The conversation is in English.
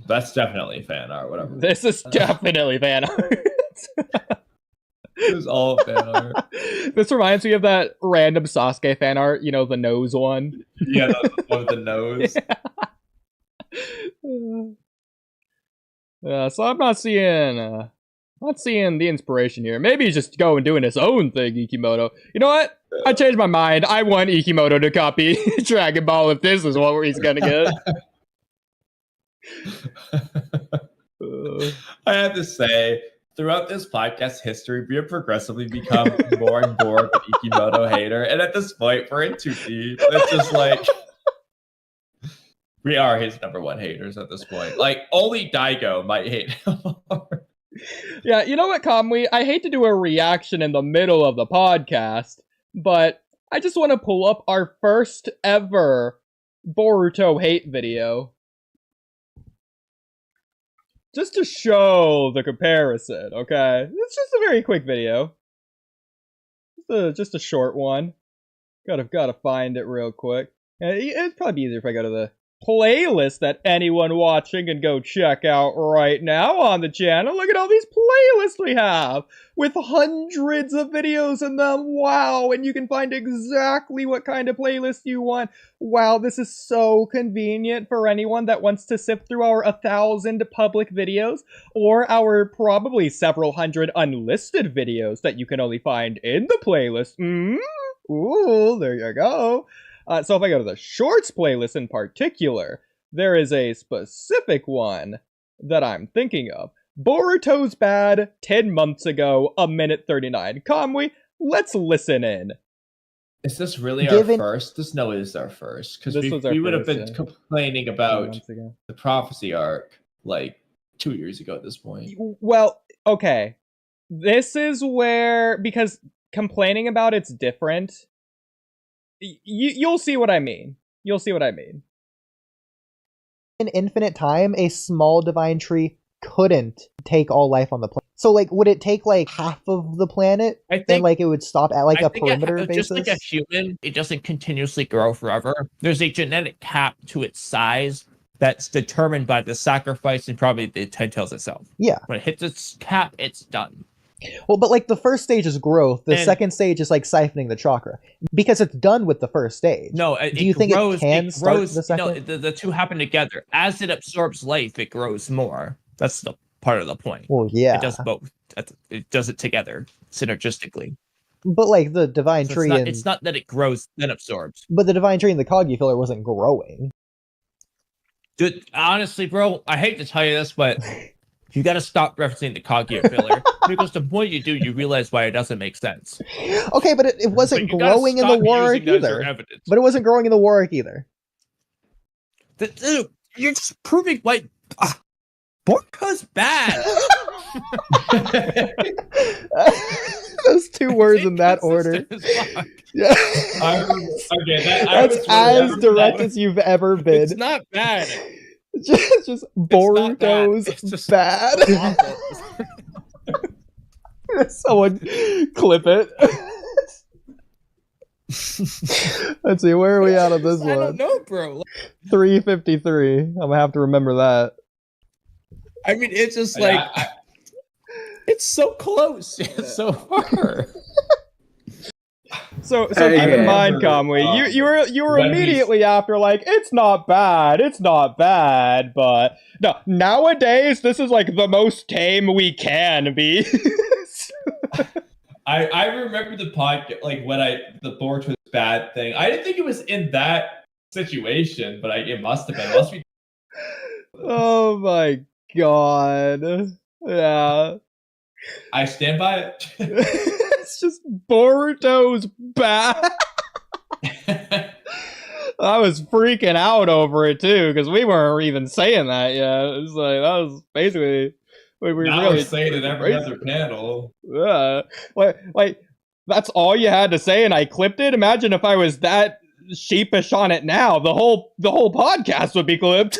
That's definitely fan art, whatever. This is definitely fan art. It was all fan art. This reminds me of that random Sasuke fan art, you know, the nose one. Yeah, the one with the nose. So I'm not seeing the inspiration here. Maybe he's just going doing his own thing, Ikimoto. You know what? I changed my mind. I want Ikimoto to copy Dragon Ball if this is what he's gonna get. I have to say, throughout this podcast history, we have progressively become more and more of an Ikimoto hater. And at this point, we're in too deep. It's just like, we are his number one haters at this point. Like, only Daigo might hate him more. Yeah, you know what, Kamui? I hate to do a reaction in the middle of the podcast, but I just want to pull up our first ever Boruto hate video. Just to show the comparison, okay? It's just a very quick video. Just a short one. Gotta find it real quick. It'd probably be easier if I go to the playlist that anyone watching can go check out right now on the channel. Look at all these playlists we have with hundreds of videos in them. Wow, and you can find exactly what kind of playlist you want. Wow, this is so convenient for anyone that wants to sift through our 1,000 public videos or our probably several hundred unlisted videos that you can only find in the playlist. Ooh, there you go. So if I go to the shorts playlist in particular, there is a specific one that I'm thinking of. Boruto's Bad, 10 months ago, 1:39. Kamui, let's listen in. Is this really our first? No, it is our first. Because we would have been complaining about the prophecy arc like 2 years ago at this point. Well, okay. This is where, because complaining about it's different. You'll see what I mean. You'll see what I mean. In infinite time, a small divine tree couldn't take all life on the planet. So, like, would it take, like, half of the planet? I think, and, like, it would stop at, like, a perimeter basis? Just like a human, it doesn't continuously grow forever. There's a genetic cap to its size that's determined by the sacrifice and probably the Ten Tails itself. Yeah. When it hits its cap, it's done. Well, but like the first stage is growth. The second stage is like siphoning the chakra because it's done with the first stage. No, do you think it can start the second? No, the two happen together. As it absorbs life, it grows more. That's the part of the point. Well, yeah, it does both. It does it together synergistically. But like the divine tree, it's not that it grows then absorbs. But the divine tree and the Kagi filler wasn't growing. Dude, honestly, bro, I hate to tell you this, but. You gotta stop referencing the Kaguya filler because the more you do, you realize why it doesn't make sense. Okay, but it wasn't growing in the war arc either. But it wasn't growing in the war arc either. Dude, you're just proving why Boruto's bad. Those two words in that order. Yeah. That's as direct as you've ever been. It's not bad. Just Boruto's bad. Someone clip it. Let's see, where are we at on this one? I don't know, bro. 353. I'm gonna have to remember that. I mean, it's just like it's so close. It's so far. So keep in mind, Kamui, you were immediately after like it's not bad, but no, nowadays this is like the most tame we can be. I remember the podcast like when the Boruto's bad thing. I didn't think it was in that situation, but it must have been. It must be. Oh my god! Yeah, I stand by it. It's just Boruto's bad. I was freaking out over it too because we weren't even saying that yet. It's like that was basically we were really saying it every other panel. Yeah, like that's all you had to say, and I clipped it. Imagine if I was that sheepish on it now. The whole podcast would be clipped.